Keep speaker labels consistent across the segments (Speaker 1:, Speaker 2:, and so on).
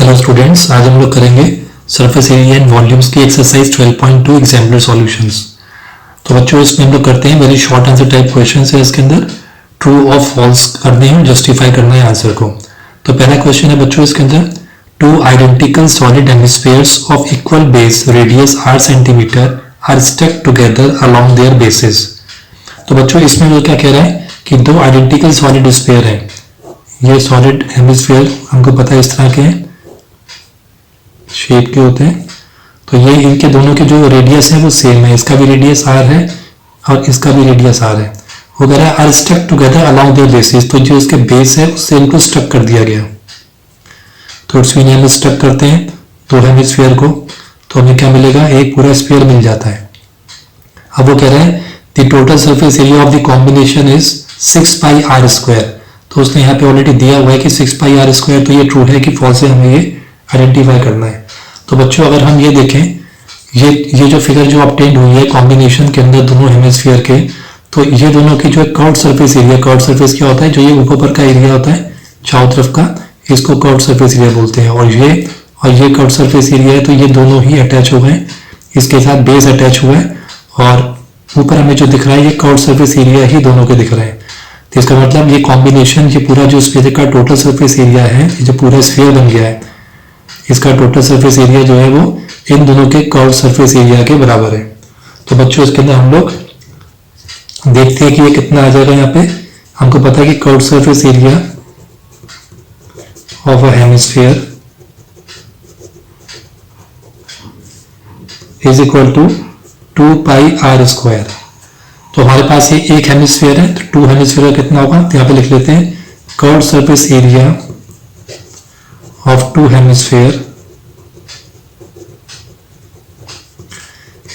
Speaker 1: Hello students, आज हम लोग करेंगे सरफेस एरिया एंड वॉल्यूम्स की एक्सरसाइज 12.2 एग्जाम्पलर सॉल्यूशंस। तो बच्चों इसमें हम लोग करते हैं very short answer type questions है। इसके अंदर ट्रू और फॉल्स करने हैं, जस्टिफाई करना है आंसर को। तो पहला क्वेश्चन है बच्चों इसके अंदर, two identical solid hemispheres of equal base radius r centimetre are stuck together along their bases. तो बच्चों इसमें वो क्या कह रहा है कि दो आइडेंटिकल सॉलिड स्फीयर है। ये सॉलिड हेमिस्फीयर हमको पता है इस तरह के हैं, शेप के होते हैं। तो ये इनके दोनों के जो रेडियस है वो सेम है, इसका भी रेडियस r है और इसका भी रेडियस r है। वो कह रहा है are stuck together along their bases, तो जो इसके बेस है उससे इनको स्टक कर दिया गया। तो इट्स मीन हम स्टक करते हैं दो हेमिस्फीयर को तो हमें क्या मिलेगा, एक पूरा स्फीयर मिल जाता है। अब वो कह रहा है the total surface area of the combination is 6 pi r square. तो उसने यहाँ पे ऑलरेडी दिया हुआ है कि 6 पाई r स्क्वायर, तो ये ट्रू है कि फॉल्स है, हमें ये आइडेंटिफाई करना है। तो बच्चों अगर हम ये देखें, ये जो फिगर जो ऑब्टेन हुई है कॉम्बिनेशन के अंदर दोनों हेमिस्फीयर के, तो ये दोनों की जो curved surface area, curved surface क्या होता है, जो ये ऊपर का एरिया होता है चारों तरफ का, इसको कर्व्ड सरफेस एरिया बोलते हैं। और ये कर्व्ड सरफेस एरिया है, तो ये दोनों ही अटैच हो गए, इसके साथ बेस अटैच हुआ है और ऊपर हमें जो दिख रहा है ये कर्व्ड सरफेस एरिया ही दोनों के दिख रहे हैं। तो इसका मतलब ये कॉम्बिनेशन, ये पूरा जो स्फीयर का टोटल सरफेस एरिया है, ये जो पूरा स्फीयर बन गया है, इसका टोटल सरफेस एरिया जो है वो इन दोनों के कर्व सरफेस एरिया के बराबर है। तो बच्चों इसके अंदर हम लोग देखते हैं कि ये कितना आ जाएगा। यहाँ पे हमको पता है कि curve surface area of a hemisphere is equal to 2 pi r square. तो हमारे पास ये एक हेमिस्फीयर है, तो 2 हेमिस्फीयर का कितना होगा, तो यहाँ पे लिख लेते हैं curve surface area of 2 hemisphere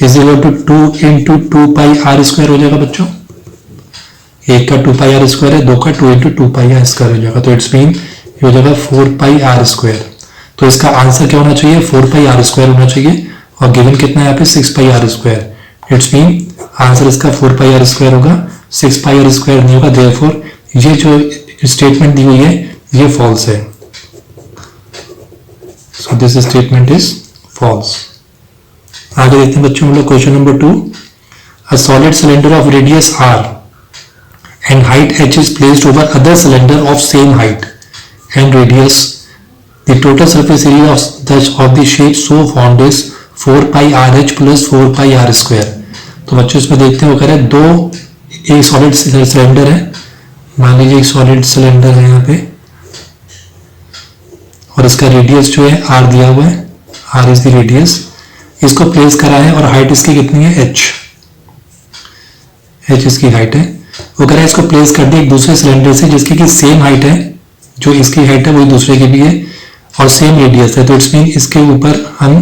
Speaker 1: is equal to 2 into 2 pi r square हो जाएगा बच्चों। एक का 2 पाई r स्क्वायर है, दो का 2 into 2 पाई r स्क्वायर हो जाएगा। तो इट्स मीन ये हो जाएगा 4 पाई r स्क्वायर। तो इसका आंसर क्या होना चाहिए, 4 पाई r स्क्वायर होना चाहिए। और गिवन कितना है यहाँ पे 6 पाई r square. It's mean answer इसका 4 पाई r स्क्वायर होगा, 6 पाई r स्क्वायर नहीं होगा। देयरफॉर ये जो स्टेटमेंट दी हुई है ये फॉल्स है। So this statement is false. आगे देखते हैं बच्चों हम लोग question number 2। A solid cylinder of radius r and height h is placed over other cylinder of same height and radius. The total surface area of the shape so formed is 4 pi rh plus 4 pi r square. तो बच्चों इसमें देखते हैं वो कह रहे हैं दो, एक सॉलिड सिलेंडर है, मान लीजिए एक सॉलिड सिलेंडर है यहाँ पे, और इसका रेडियस जो है r दिया हुआ है, r इज द रेडियस। इसको प्लेस करा है और हाइट इसकी कितनी है, h इसकी हाइट है। वो कह रहा है इसको प्लेस कर दिया एक दूसरे सिलेंडर से जिसकी की सेम हाइट है, जो इसकी हाइट है वही दूसरे की भी है और सेम रेडियस है। तो इट्स मीन इसके ऊपर हम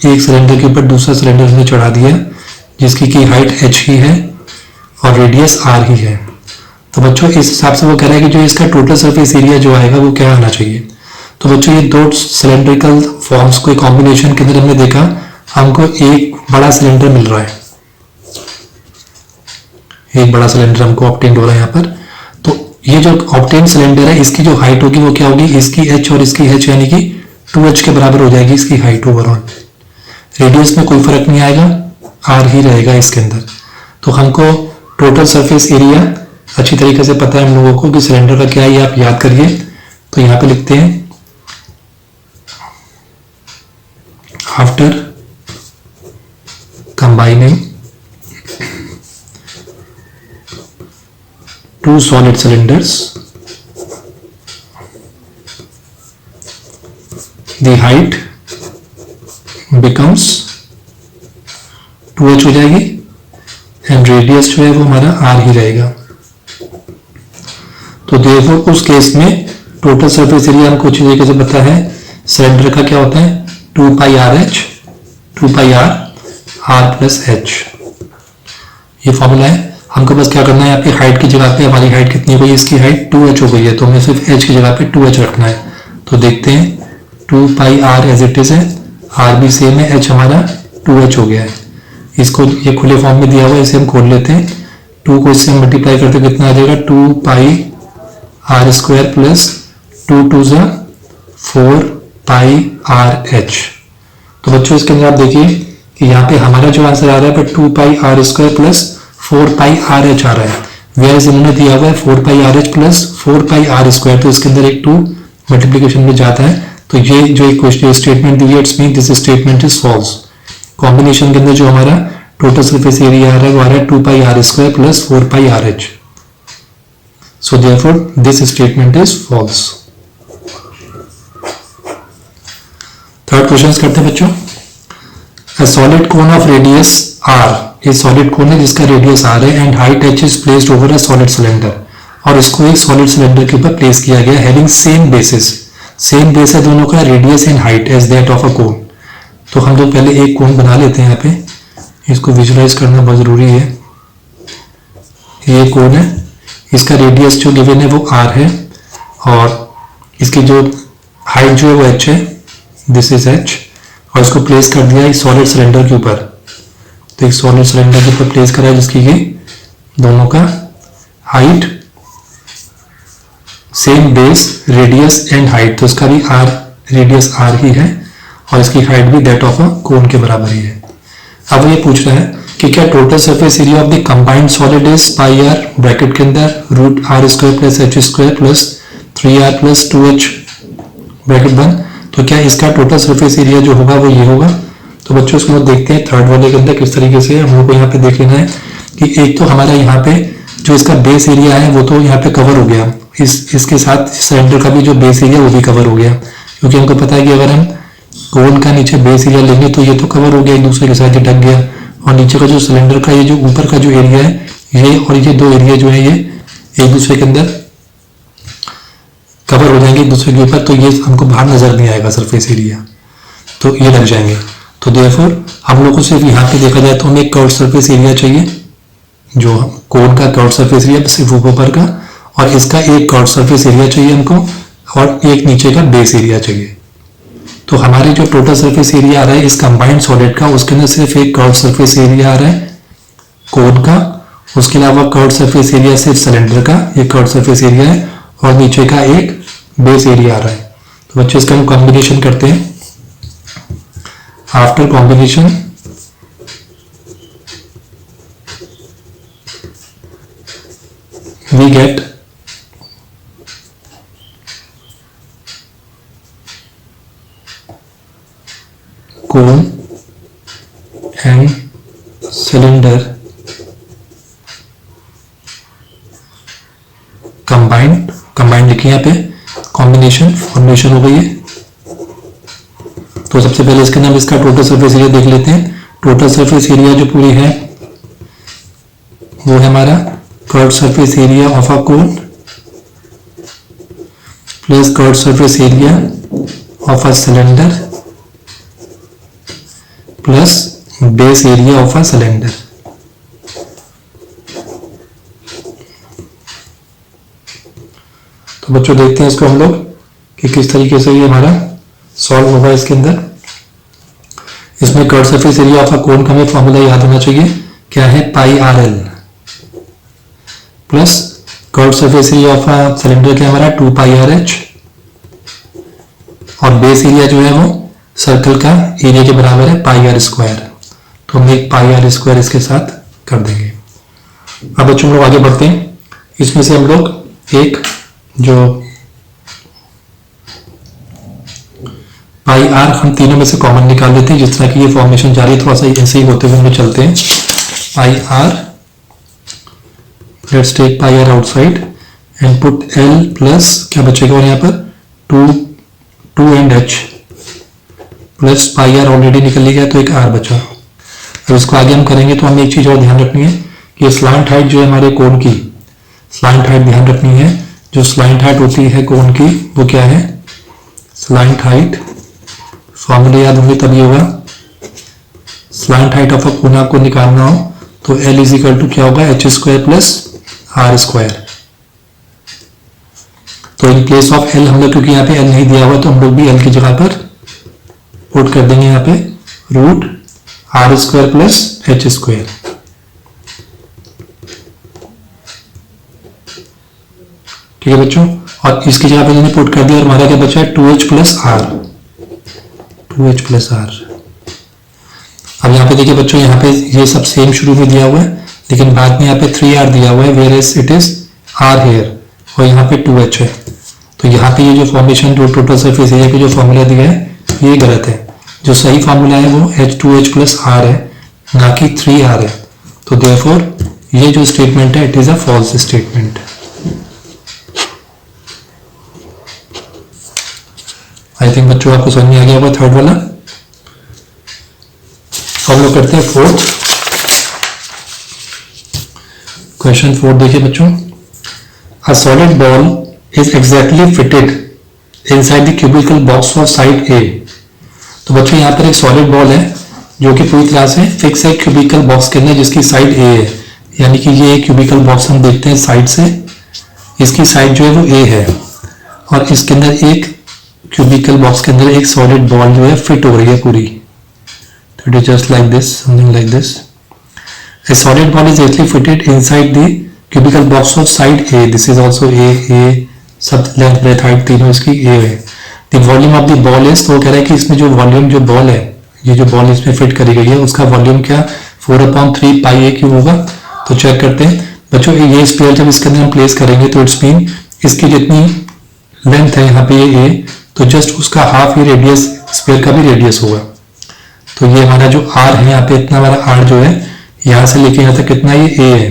Speaker 1: एक सिलेंडर के ऊपर दूसरा सिलेंडर हमने चढ़ा दिया जिसकी की हाइट h ही है और रेडियस r ही है। तो बच्चों इस हिसाब से वो कह रहा है कि जो इसका टोटल सरफेस एरिया जो आएगा वो क्या आना चाहिए। तो बच्चों ये दो सिलेंड्रिकल फॉर्म्स को कॉम्बिनेशन के अंदर हमने देखा, हमको एक बड़ा सिलेंडर मिल रहा है, एक बड़ा सिलेंडर हमको ऑब्टेन हो रहा है यहाँ पर। तो ये जो ऑब्टेन सिलेंडर है इसकी जो हाइट होगी वो क्या होगी, इसकी h और इसकी h यानी कि 2h के बराबर हो जाएगी इसकी हाइट ओवरऑल। रेडियस में कोई फर्क नहीं आएगा, r ही रहेगा इसके अंदर। तो हमको टोटल सरफेस एरिया अच्छी तरीके से पता है हम लोगों को कि सिलेंडर का क्या है, ये आप याद करिए। तो यहाँ पे लिखते हैं after combining two solid cylinders, the height becomes 2h हो जाएगी एंड रेडियस जो है वो हमारा r ही रहेगा। तो देखो उस केस में टोटल सरफेस एरिया हमको अच्छी तरीके से पता है, सिलेंडर का क्या होता है 2 पाई RH, 2 pi r plus h, ये फॉर्मूला है। हमको बस क्या करना है, यहाँ पे हाइट की जगह पे हमारी हाइट कितनी हो गई, इसकी हाइट 2h हो गई है, तो हमें सिर्फ h की जगह पे 2h रखना है। तो देखते हैं 2 pi r as it is है, r भी सेम है, h हमारा 2h हो गया है। इसको ये खुले फॉर्म में दिया हुआ है, इसे हम खोल लेते हैं। 2 को इससे मल्टीप्लाई करते कितना आ जाएगा, 2 pi r square plus 2 2 4 pi r H. तो बच्चों इसके अंदर आप देखिए कि यहाँ पे हमारा जो आंसर आ रहा है पर 2 pi r square plus 4 pi r h आ रहा है, वेयर इन्होंने दिया हुआ है 4 pi r h plus 4 pi r square, तो इसके अंदर एक 2 मल्टीप्लीकेशन में जाता है। तो ये जो एक क्वेश्चन स्टेटमेंट दी है, it's mean this statement is false. Combination के अंदर जो हमारा टोटल सरफेस एरिया आ रहा है वो आ रहा है 2 pi r square plus 4 pi r h. So therefore this statement is false. Third question करते हैं बच्चों। A solid cone of radius r, एक solid cone है जिसका रेडियस r है and height h is placed over a solid cylinder, और इसको एक solid cylinder के ऊपर प्लेस किया गया having same basis, same base है दोनों का, radius and height as that of a cone। तो हम लोग पहले एक कोन बना लेते हैं, यहाँ पे इसको विजुलाइज करना बहुत जरूरी है। ये कोन है, इसका रेडियस जो गिवन है वो r है और इसकी जो हाइट जो है वो h है, दिस इज h, और इसको प्लेस कर दिया एक सॉलिड सिलेंडर के ऊपर। तो एक सॉलिड सिलेंडर के ऊपर प्लेस करा है जिसकी ये दोनों का height same base, radius and height, तो इसका भी r रेडियस r ही है और इसकी हाइट भी दैट ऑफ अ कोन के बराबर ही है। अब ये पूछ रहा है कि क्या total surface area of the combined solid is pi r, bracket के अंदर root r square plus h square plus 3r plus 2h bracket बंद। तो क्या इसका टोटल सरफेस एरिया जो होगा वो ये होगा। तो बच्चों इसको लोग देखते हैं थर्ड वाले के अंदर किस तरीके से हम लोग को यहाँ पे देख लेना है कि एक तो हमारा यहाँ पे जो इसका बेस एरिया है वो तो यहाँ पे कवर हो गया, इसके साथ सिलेंडर का भी जो बेस एरिया वो भी कवर हो गया, क्योंकि हमको पता है कि अगर हम कोन का नीचे बेस एरिया लेंगे तो ये तो कवर हो गया, एक दूसरे के साथ ये ढक गया, और नीचे का जो सिलेंडर का ये जो ऊपर का जो एरिया है ये और ये दो एरिया जो है ये एक दूसरे के अंदर कवर हो जाएंगे एक दूसरे के ऊपर, तो ये हमको बाहर नजर नहीं आएगा सरफेस एरिया, तो ये लग जाएंगे। तो देयरफॉर हम लोग को सिर्फ यहाँ पे देखा जाए तो हमें एक कर्व सरफेस एरिया चाहिए, जो कोन का कर्व सरफेस एरिया सिर्फ ऊपर का, और इसका एक कर्व सरफेस एरिया चाहिए हमको, और एक नीचे का बेस एरिया चाहिए। तो हमारे जो टोटल सरफेस एरिया आ रहा है इस कंबाइंड सॉलिड का, उसके अंदर सिर्फ एक कर्व सरफेस एरिया आ रहा है कोन का, उसके अलावा कर्व सरफेस एरिया सिर्फ सिलेंडर का ये कर्व सरफेस एरिया है, और नीचे का एक बेस एरिया आ रहा है। तो बच्चों इसका हम कॉम्बिनेशन करते हैं। After combination we get cone and cylinder combined लिखिए यहाँ पे, कॉम्बिनेशन फॉर्मेशन हो गई है। तो सबसे पहले इसके नाम इसका टोटल सरफेस एरिया देख लेते हैं। टोटल सरफेस एरिया जो पूरी है वो है हमारा curve surface area of a cone plus curve surface area of a cylinder plus base area of a cylinder. तो बच्चों देखते हैं इसको हम लोग कि किस तरीके से ये हमारा सॉल्व होगा। इसके अंदर इसमें curve surface area of a cone का हमें फॉर्मूला याद होना चाहिए, क्या है, pi r l plus curve surface area of a cylinder क्या हमारा 2 पाई आर एच, और बेस एरिया जो है वो सर्कल का एरिया के बराबर है पाई आर स्क्वायर। तो हम एक पाई आर स्क्वायर इसके साथ कर देंगे। अब बच्चों हम लोग आगे बढ़ते हैं। इसमें से हम लोग एक जो पाई आर हम तीनों में से कॉमन निकाल लेते हैं, जिस तरह की ये फॉर्मेशन जारी है थोड़ा सा ऐसे ही होते हुए हम चलते हैं। Pi r, let's take pi r outside and put l plus क्या बचेगा, और यहाँ पर 2 and h plus pi r already निकल गया तो एक आर बचा। अब इसको आगे हम करेंगे तो हमें एक चीज और ध्यान रखनी है कि स्लांट हाइट जो है हमारे कोन की, स्लांट हाइट ध्यान रखनी है। जो स्लांट हाइट होती है कोन की वो क्या है, स्लांट हाइट, फॉर्मूले याद होंगे तभी होगा। स्लांट हाइट ऑफ अ कोन आपको निकालना हो तो L इज इक्वल टू क्या होगा, h square plus r square. तो इन प्लेस ऑफ L हम लोग, क्योंकि यहाँ पे L नहीं दिया हुआ तो हम लोग भी L की जगह पर पुट कर देंगे यहाँ पे root r square plus h square. ठीक है बच्चों, और इसकी जगह पे मैंने पुट कर दिया और हमारा क्या बचा है 2h plus are. 2h plus are. अब यहाँ पे देखिए बच्चों, यहाँ पे ये सब सेम शुरू में दिया हुआ है, लेकिन बाद में यहाँ पे 3r दिया हुआ है, where is it is r here, और यहाँ पे 2h है। तो यहाँ पे ये जो फॉर्मेशन जो टोटल सरफेस एरिया का जो फॉर्मूला दिया है ये गलत है। जो सही फॉर्मूला है वो H2H प्लस r है, ना कि 3r है। तो देयरफॉर ये जो स्टेटमेंट है it is a false statement. I think बच्चों आपको समझ में आ गया होगा थर्ड वाला। हम लोग करते हैं फोर्थ क्वेश्चन। फोर्थ देखिए बच्चों, a solid ball is exactly fitted inside the cubical box of side a. तो बच्चों यहाँ पर एक सॉलिड बॉल है जो कि पूरी तरह से फिक्स है क्यूबिकल बॉक्स के अंदर, जिसकी साइड ए है। यानी कि ये क्यूबिकल बॉक्स हम देखते हैं साइड से, इसकी साइड जो है वो ए है, और इसके अंदर एक क्यूबिकल बॉक्स के अंदर एक सॉलिड बॉल जो है फिट हो रही है पूरी। तो it is just like this, something like this. A solid ball is actually fitted inside the cubical box of side A. This is also A, सब लेंथ ब्रेथ हाइट तीनों इसकी A है। The volume of the ball is, तो कह रहा है कि इसमें जो वॉल्यूम जो बॉल है, ये जो बॉल इसमें फिट करी गई है उसका वॉल्यूम क्या 4/3 पाई ए क्यूब होगा। तो चेक करते हैं बच्चों, ये स्फीयर जब इसके अंदर हम प्लेस करेंगे तो इट्स मीन इसकी जितनी लेंथ है यहाँ पे ये A, तो जस्ट उसका हाफ ये रेडियस स्फीयर का भी रेडियस होगा। तो ये हमारा जो R है यहाँ पे, इतना हमारा R जो है यहाँ से लेके यहाँ तक कितना ये A है।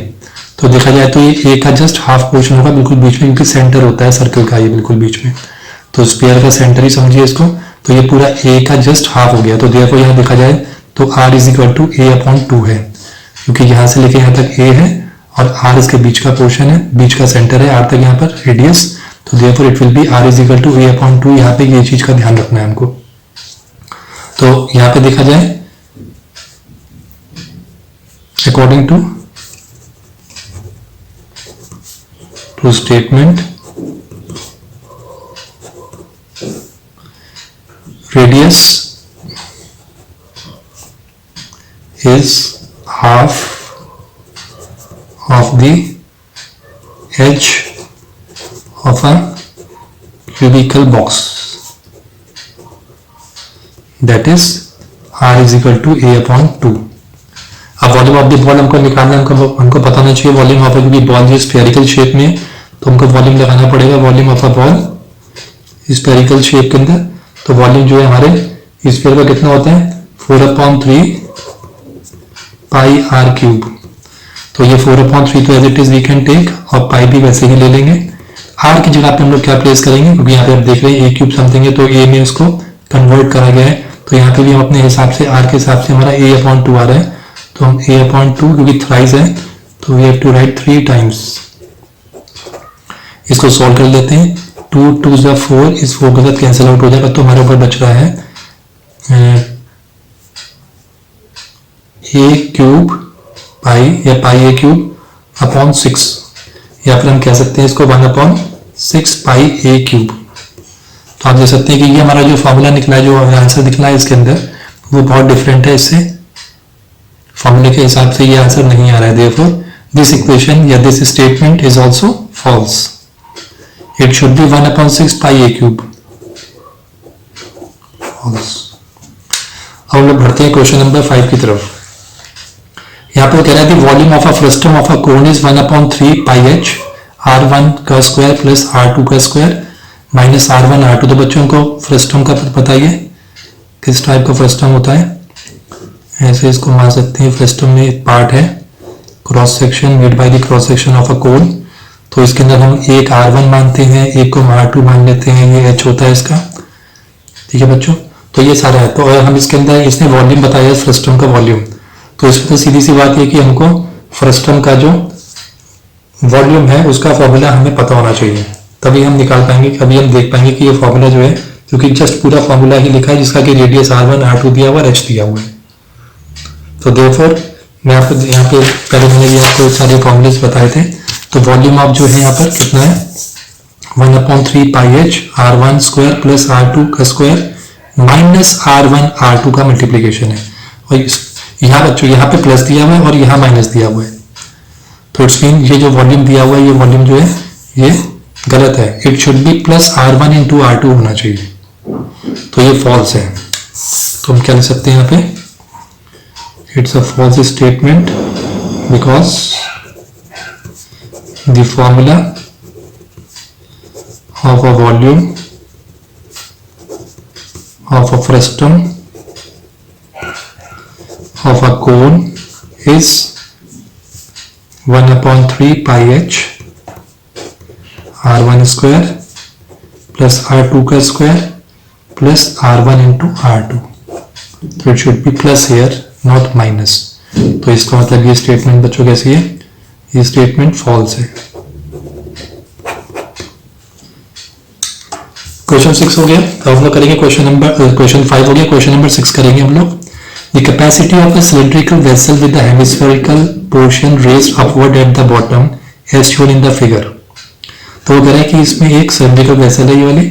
Speaker 1: तो देखा जाए तो ये A का जस्ट हाफ पोर्शन होगा बिल्कुल बीच में, क्योंकि सेंटर होता है सर्कल का ये बिल्कुल बीच में। तो स्फीयर का सेंटर ही समझिए इसको। तो ये पूरा A का जस्ट हाफ हो गया। तो देखो यहाँ देखा जाए तो R is equal to A/2 है, क्योंकि यहाँ से लेके यहाँ तक A है और R इसके बीच का पोर्शन है, बीच का सेंटर है, R तक यहाँ पर रेडियस। तो therefore it will be R is equal to A/2। यहाँ पे ये चीज का ध्यान रखना है हमको। तो यहाँ पे देखा जाए according to statement, radius is half of the edge of a cubical box, that is R is equal to A/2। अब वॉल्यूम ऑफ द बॉल हमको निकालना है, हमको पता होना चाहिए वॉल्यूम ऑफ, क्योंकि बॉल जो स्फेरिकल शेप में, तो हमको वॉल्यूम लगाना पड़ेगा volume of a ball spherical shape के अंदर। तो वॉल्यूम जो है हमारे स्फीयर का कितना होता है 4/3 पाई आर क्यूब। तो ये 4/3 तो as it is we can take, और पाई भी वैसे ही ले लेंगे। आर की जगह पे हम लोग क्या प्लेस करेंगे, क्योंकि यहाँ पे आप देख रहे हैं ए क्यूब समथिंग है, तो ए में उसको कन्वर्ट करा गया है। तो यहाँ पे भी हम अपने हिसाब से आर के हिसाब से हमारा A/2 आ रहा है। तो हम A/2 क्योंकि थ्राइस है तो we have to write 3 times. इसको सॉल्व कर लेते हैं। 2 2 is 4, इस 4 के साथ कैंसिल आउट हो जाएगा, तो हमारे ऊपर बच रहा है A क्यूब पाई या पाई A क्यूब अपॉन 6, या फिर हम कह सकते हैं इसको 1/6 पाई A क्यूब। तो आप देख सकते हैं कि ये हमारा जो फॉर्मूला निकला है, जो आंसर निकला है इसके अंदर, वो बहुत डिफरेंट है इससे। फॉर्मूले के हिसाब से ये आंसर नहीं आ रहा है। देयरफॉर दिस इक्वेशन या this statement is also false. It should be 1/6 pi A cube. False. अब हम लोग बढ़ते हैं क्वेश्चन नंबर 5 की तरफ। यहाँ पर कह रहा है volume of a frustum of a cone is 1/3 pi h r1 का स्क्वायर प्लस r2 का स्क्वायर माइनस r1 r2। तो बच्चों को फ्रस्टम का पता ही है किस टाइप का फ्रस्टम होता है, ऐसे इसको मान सकते हैं। फ्रस्टम में एक पार्ट है cross section made by the cross section of a cone. तो इसके अंदर हम एक r1 मानते हैं, एक को r2 मान लेते हैं, ये h होता है इसका। ठीक है बच्चों, तो ये सारा है। तो अगर हम इसके अंदर इसने वॉल्यूम बताया फ्रस्टम का वॉल्यूम, तो इसमें तो सीधी सी बात है कि हमको फ्रस्टम का जो वॉल्यूम है उसका फॉर्मूला हमें पता होना चाहिए, तभी हम निकाल पाएंगे, कभी हम देख पाएंगे कि ये फॉर्मूला जो है, क्योंकि जस्ट पूरा फॉर्मूला ही लिखा है जिसका कि रेडियस r1 r2 दिया हुआ है, h दिया हुआ है। तो देयरफॉर मैं आपको यहाँ पे पहले मैंने भी आपको सारे फॉर्मूलेस बताए थे। तो वॉल्यूम ऑफ जो है यहाँ पर कितना है 1/3 पाई h r1 square plus r2 का स्क्वायर माइनस r1 r2 का मल्टीप्लीकेशन है। और यहाँ बच्चों यहाँ पे प्लस दिया हुआ है और यहाँ माइनस दिया हुआ है। तो इट्स मीन ये जो वॉल्यूम दिया हुआ है, ये वॉल्यूम जो है ये गलत है। It should B plus r1 into r2 होना चाहिए। तो ये फॉल्स है। तो हम क्या लिख सकते हैं यहाँ पे, it's a false statement because the formula of a volume of a frustum of a cone is 1/3 pi h r1 square plus r2 का square plus r1 into r2. तो it should be plus here not minus. तो इसका मतलब ये statement बच्चों कैसी है, ये स्टेटमेंट फॉल्स है। क्वेश्चन 6 हो गया। अब हम लोग करेंगे क्वेश्चन 5 हो गया, क्वेश्चन नंबर 6 करेंगे हम लोग। The capacity of a cylindrical vessel with the hemispherical portion raised upward at the bottom as shown in the figure. तो वो कह रहा है कि इसमें एक सिलिंड्रिकल वेसल है ये वाली,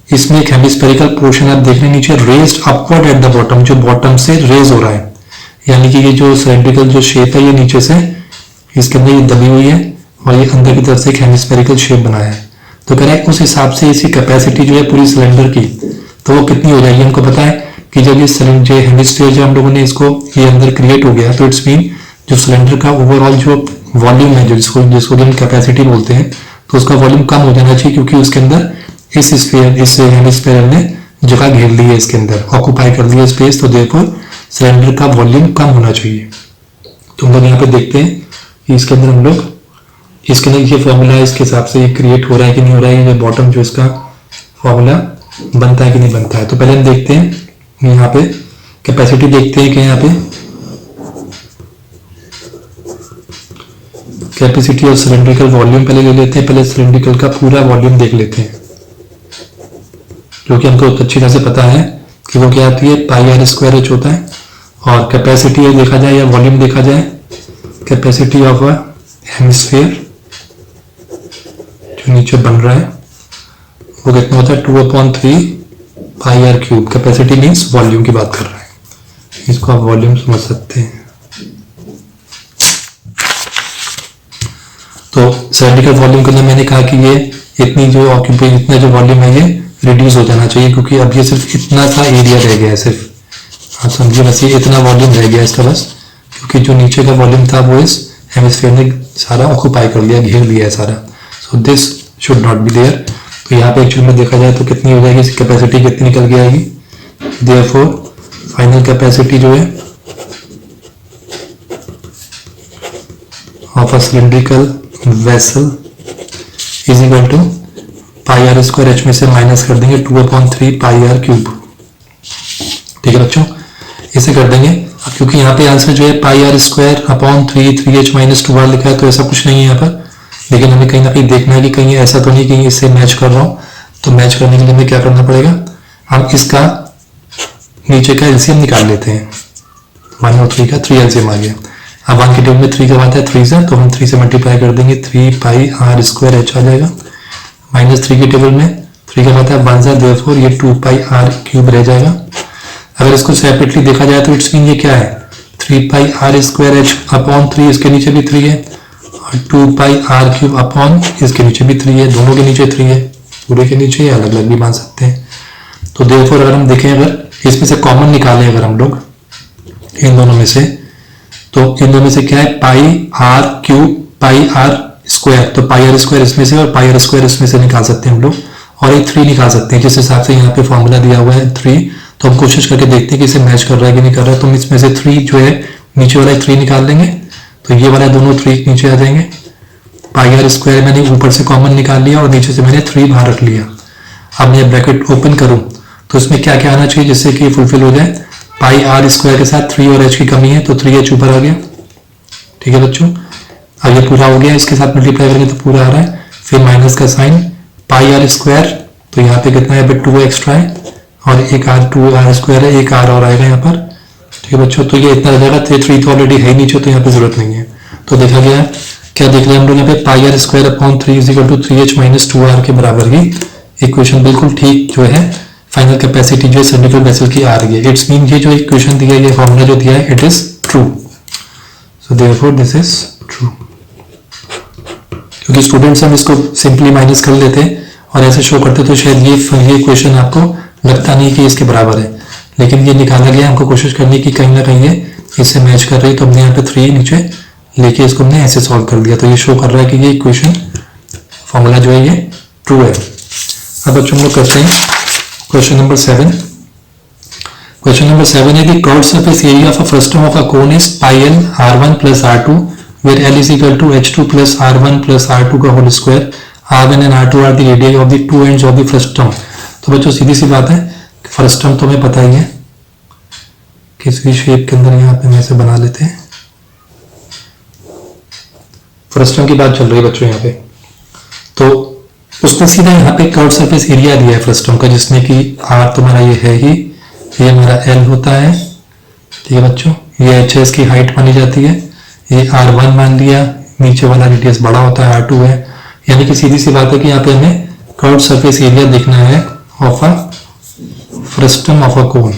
Speaker 1: इसमें एक हेमिस्फेरिकल पोर्शन आप देख रहे हैं नीचे raised upward at the bottom, जो बॉटम से रेज हो रहा है, यानी कि ये जो सिलिंड्रिकल जो शेप है ये नीचे से इसके अंदर ये दबी हुई है और ये अंदर की तरफ से एक हेमिस्फेरिकल शेप बनाया है। तो कह रहा है उस हिसाब से इसकी कैपेसिटी जो है पूरी सिलेंडर की, तो वो कितनी हो जाएगी। हमको पता है कि जब ये सिलेंडर हेमिस्फीयर जो हम लोगों ने इसको ये अंदर क्रिएट हो गया, तो इट्स मीन जो सिलेंडर का ओवरऑल जो वॉल्यूम है, जिसको हम कैपेसिटी बोलते हैं, तो उसका वॉल्यूम कम हो जाना चाहिए, क्योंकि उसके अंदर इस हेमिस्फीयर ने जगह घेर ली है, इसके अंदर ऑक्यूपाई कर लिया स्पेस, तो देयरफॉर सिलेंडर का वॉल्यूम कम होना चाहिए। तो हम लोग यहाँ पे देखते हैं कि इसके अंदर हम लोग इसके अंदर ये फॉर्मूला है, इसके हिसाब से ये क्रिएट हो रहा है कि नहीं हो रहा है, ये बॉटम जो इसका फॉर्मूला बनता है कि नहीं बनता है। तो पहले हम देखते हैं यहाँ पे कैपेसिटी, देखते हैं कि यहाँ पे कैपेसिटी और सिलेंड्रिकल वॉल्यूम पहले ले लेते हैं। पहले सिलेंड्रिकल का पूरा वॉल्यूम देख लेते हैं, क्योंकि हमको अच्छी तरह से पता है कि वो क्या आती है, पाई आर स्क्वायर एच होता है। और कैपेसिटी देखा जाए या वॉल्यूम देखा जाए, कैपेसिटी ऑफ अ हेमिस्फीयर जो नीचे बन रहा है वो कितना होता है, 2/3 pi r cube. Capacity means volume की बात कर रहा है, इसको आप वॉल्यूम समझ सकते हैं। तो सिलेंड्रिकल वॉल्यूम के लिए मैंने कहा कि ये इतनी जो ऑक्यूपाई, इतना जो वॉल्यूम है ये रिड्यूस हो जाना चाहिए, क्योंकि अब ये सिर्फ इतना सा एरिया रह गया है, सिर्फ आप समझिए बस ये इतना वॉल्यूम रह गया इसका बस, क्योंकि जो नीचे का वॉल्यूम था वो इस हेमिस्फीयर ने सारा ऑक्यूपाई कर लिया, घेर लिया है सारा। So this should not be there. तो यहाँ पे एक्चुअल में देखा जाए तो कितनी हो जाएगी, इसकी कैपेसिटी कितनी निकल के आएगी, देयरफॉर फाइनल कैपेसिटी जो है of a cylindrical vessel is equal to pi r square h में से माइनस कर देंगे 2/3 पाई आर क्यूब। ठीक है बच्चों, इसे कर देंगे। अब क्योंकि यहाँ पे आंसर जो है pi r square upon 3h minus 2r लिखा है, तो ऐसा कुछ नहीं है यहाँ पर, लेकिन हमें कहीं ना कहीं देखना है कि कहीं ऐसा तो नहीं कि इससे मैच कर रहा हूँ। तो मैच करने के लिए हमें क्या करना पड़ेगा, हम इसका नीचे का एलसीएम निकाल लेते हैं। 1 और 3 का 3 एलसीएम आ गया। अब 1 के टेबल में 3 का आता है 3 से, तो हम 3 से मल्टीप्लाई कर देंगे, 3 पाई आर स्क्वायर एच आ जाएगा। माइनस 3 के टेबल में 3 का आता है 1 से, देयरफॉर ये 2 पाई आर क्यूब रह जाएगा। अगर इसको सेपरेटली देखा जाए तो इट्स मीन ये क्या है, 3 पाई आर स्क्वायर एच अपॉन 3, इसके नीचे भी 3 है, और 2 पाई आर क्यूब अपॉन इसके नीचे भी 3 है, दोनों के नीचे 3 है, पूरे के नीचे अलग अलग भी मान सकते हैं। तो देयरफॉर अगर हम देखें, अगर इसमें से कॉमन निकालें अगर हम लोग इन दोनों में से, तो इन दोनों में से क्या है, pi r cube pi r square, तो पाई आर स्क्वायर इसमें से और पाई आर स्क्वायर इसमें से निकाल सकते हैं हम लोग, और एक 3 निकाल सकते हैं, जिस हिसाब से यहाँ पे फॉर्मूला दिया हुआ है 3। तो हम कोशिश करके देखते हैं कि इसे मैच कर रहा है कि नहीं कर रहा है। तो हम इसमें से 3 जो है नीचे वाला 3 निकाल देंगे, तो ये वाला दोनों 3 नीचे आ जाएंगे। पाई आर स्क्वायर मैंने ऊपर से कॉमन निकाल लिया और नीचे से मैंने 3 बाहर रख लिया। अब मैं ब्रैकेट ओपन करूं तो इसमें क्या क्या आना चाहिए जिससे कि फुलफिल हो जाए, पाई आर स्क्वायर के साथ 3 और h की कमी है, तो 3h ऊपर आ गया। ठीक है बच्चों, अब ये पूरा हो गया, इसके साथ मल्टीप्लाई करेंगे तो पूरा आ रहा है। फिर माइनस का साइन, पाई आर स्क्वायर, तो यहाँ पे कितना है, 2 एक्स्ट्रा है, और एक आर 2 आर स्क्वायर है, एक आर और आएगा यहाँ पर। ठीक है बच्चों, तो ये इतना आ जाएगा, 3 तो ऑलरेडी है नीचे, तो यहाँ पे जरूरत नहीं है। तो देखा गया, क्या देख लिया हम लोग यहाँ पे, pi r square upon 3 is equal to 3h minus 2r के बराबर ही इक्वेशन बिल्कुल ठीक जो है फाइनल कैपेसिटी जो है सिलिंड्रिकल वेसल की आ रही है। इट्स मीन ये जो इक्वेशन दिया है, ये फॉर्मूला जो दिया है, it is true. So therefore this is true. क्योंकि स्टूडेंट्स हम इसको सिंपली माइनस कर लेते हैं और ऐसे शो करते तो शायद ये क्वेश्चन आपको लगता नहीं कि इसके बराबर है, लेकिन ये निकाला गया, हमको कोशिश करनी कि कहीं ना कहीं ये इससे मैच कर रही, तो हमने यहाँ पे 3 नीचे लेके इसको हमने ऐसे सॉल्व कर दिया। तो ये शो कर रहा है कि ये इक्वेशन फॉर्मूला जो है ये ट्रू है। अब बच्चों हम लोग करते हैं क्वेश्चन नंबर 7। क्वेश्चन नंबर 7 है कि curved surface area of a frustum of a cone is pi l r1 plus r2 where l is equal to h2 plus r1 plus r2 का whole square. r1 and r2 are the radius of the two ends of the frustum. तो बच्चों सीधी सी बात है, frustum तो हमें पता ही है, किसी शेप के अंदर यहाँ पे ऐसे बना लेते हैं। फ्रस्टम की बात चल रही है बच्चों यहाँ पे, तो उसने सीधा यहाँ पे कर्व्ड सरफेस एरिया दिया है फ्रस्टम का, जिसमें कि r तुम्हारा ये है ही, ये हमारा l होता है, ठीक है बच्चों। ये h है, इसकी हाइट मानी जाती है, ये r1 मान लिया, नीचे वाला रेडियस बड़ा होता है r2 है। यानी कि सीधी सी बात है कि यहाँ पे हमें कर्व्ड सरफेस एरिया देखना है of a frustum of a cone.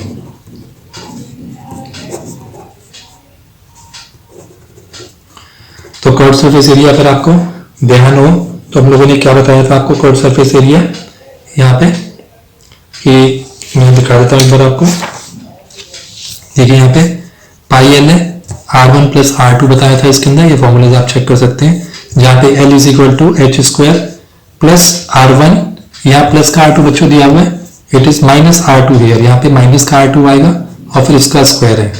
Speaker 1: तो कर्व्ड सरफेस एरिया अगर आपको ध्यान हो तो हम लोगों ने क्या बताया था आपको कर्व्ड सरफेस एरिया यहाँ पे, कि मैं दिखा देता हूँ एक बार आपको। देखिए यहाँ पे पाई एल है, r1 प्लस r2 बताया था इसके अंदर, ये फॉर्मूले आप चेक कर सकते हैं, जहाँ पे l is equal to h square plus r1, यहाँ प्लस का r2 बच्चों दिया हुआ है, it is minus r2 here, यहाँ पे माइनस का r2 आएगा और फिर इसका स्क्वायर है।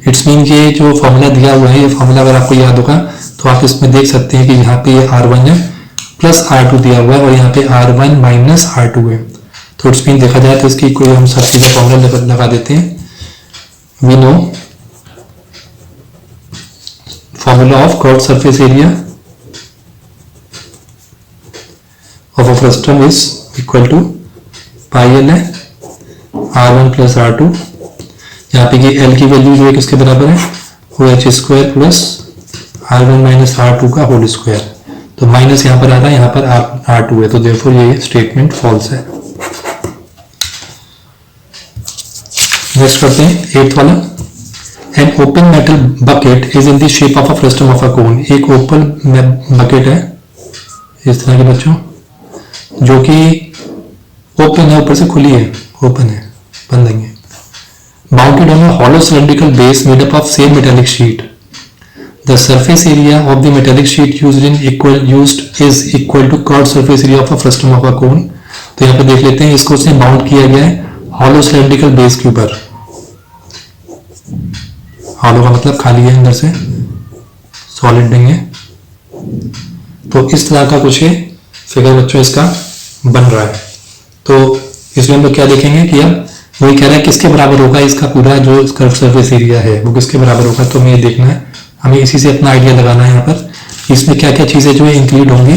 Speaker 1: इट्स मीन ये जो फॉर्मूला दिया हुआ है, ये फॉर्मूला अगर आपको याद होगा तो आप इसमें देख सकते हैं कि यहाँ पे ये r1 है प्लस r2 दिया हुआ है और यहाँ पे r1 माइनस r2 है। तो इट्स मीन देखा जाए तो इसकी कोई हम सब चीजें फॉर्मूला लगा देते हैं। We know formula of curved surface area of a frustum is equal to pi l है r1 प्लस r2, यहाँ पे ये l की वैल्यू जो है किसके बराबर है, वो H square plus r1 minus r2 का होल स्क्वायर। तो माइनस यहाँ पर आ रहा है, यहाँ पर r2 है, तो देयरफॉर ये स्टेटमेंट फॉल्स है। नेक्स्ट करते हैं 8th वाला। An open metal bucket is in the shape of a frustum of a cone. एक ओपन बकेट है इस तरह के बच्चों, जो कि ओपन है, ऊपर से खुली है, ओपन है, बंद नहीं है। Mounted on a hollow cylindrical base made up of same metallic sheet. The surface area of the metallic sheet used is equal to curved surface area of a frustum of a cone। तो यहाँ पे देख लेते हैं, इसको उसने mount किया गया है हॉलो सिलिंड्रिकल बेस के ऊपर। हॉलो का मतलब खाली है, अंदर से सॉलिड नहीं है। तो इस तरह का कुछ फिगर बच्चों इसका बन रहा है। तो इसमें हम लोग क्या देखेंगे कि अब वही कह रहा है किसके बराबर होगा इसका पूरा जो कर्व सरफेस एरिया है, वो किसके बराबर होगा। तो हमें ये देखना है, हमें इसी से अपना आइडिया लगाना है यहाँ पर इसमें क्या क्या चीजें जो है इंक्लूड होंगी।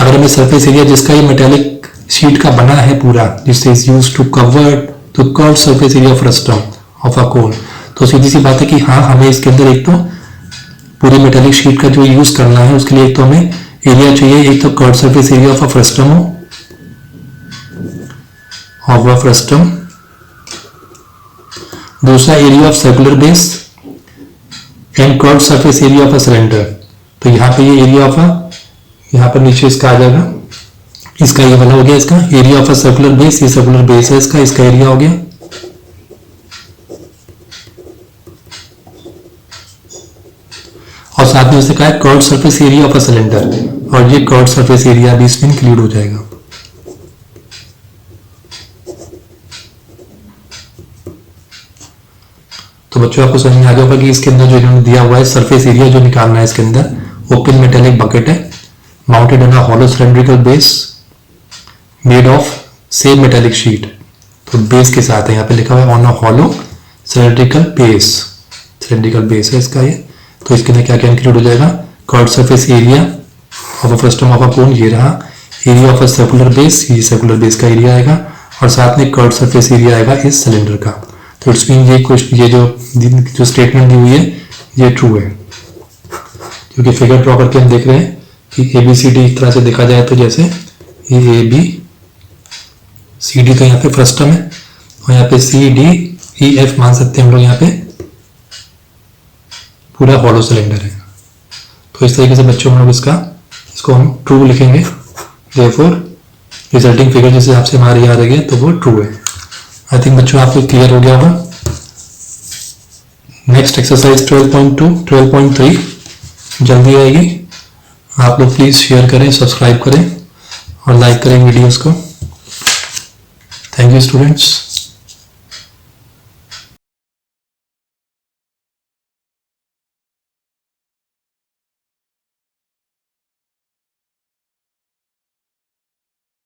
Speaker 1: अगर हमें सरफेस एरिया जिसका ये मेटेलिक शीट का बना है पूरा, जिससे is use to curve surface area of frustum of a cone, तो सीधी सी बात है कि हाँ हमें इसके अंदर एक तो पूरी मेटेलिक शीट का जो यूज करना है, उसके लिए एक तो हमें एरिया चाहिए, एक तो curve surface area of a frustum of a frustum, दूसरा area of circular base and curved surface area of a cylinder. तो यहाँ पे ये एरिया ऑफ अ, यहाँ पर नीचे इसका आ जाएगा, इसका ये वाला हो गया, इसका area of a circular base, ये सर्कुलर बेस है इसका एरिया हो गया। और साथ में उसने कहा है curved surface area of a cylinder, और ये कर्व्ड सरफेस एरिया भी इसमें इंक्लूड हो जाएगा। तो बच्चों आपको समझ में आ गया होगा कि इसके अंदर जो इन्होंने दिया हुआ है सरफेस एरिया जो निकालना है इसके अंदर। ओपन मेटेलिक बकेट है, mounted on a hollow cylindrical base made of same metallic sheet. तो बेस के साथ है, यहाँ पे लिखा हुआ है on a hollow cylindrical base है इसका ये। तो इसके अंदर क्या क्या इंक्लूड हो जाएगा, curved surface area of a frustum of a cone, ये रहा, area of a circular base, ये सर्कुलर बेस का एरिया आएगा, और साथ में कर्व्ड सरफेस एरिया आएगा इस सिलेंडर का। तो इट्स मीन ये जो स्टेटमेंट दी हुई है ये ट्रू है, क्योंकि फिगर ड्रॉ करके हम देख रहे हैं कि ABCD एक तरह से देखा जाए तो जैसे ये ABCD तो यहाँ पे फ्रस्टम है, और यहाँ पे CDEF मान सकते हैं हम लोग, यहाँ पे पूरा हॉलो सिलेंडर है। तो इस तरीके से बच्चों हम लोग इसको हम ट्रू लिखेंगे, देयरफॉर रिजल्टिंग फिगर जिस हिसाब से हमारे यहाँ आ रही है तो वो ट्रू है। आई थिंक बच्चों आपको क्लियर हो गया होगा। नेक्स्ट एक्सरसाइज 12.2 12.3 जल्दी आएगी। आप लोग प्लीज शेयर करें, सब्सक्राइब करें और लाइक करें वीडियोस को। Thank you students.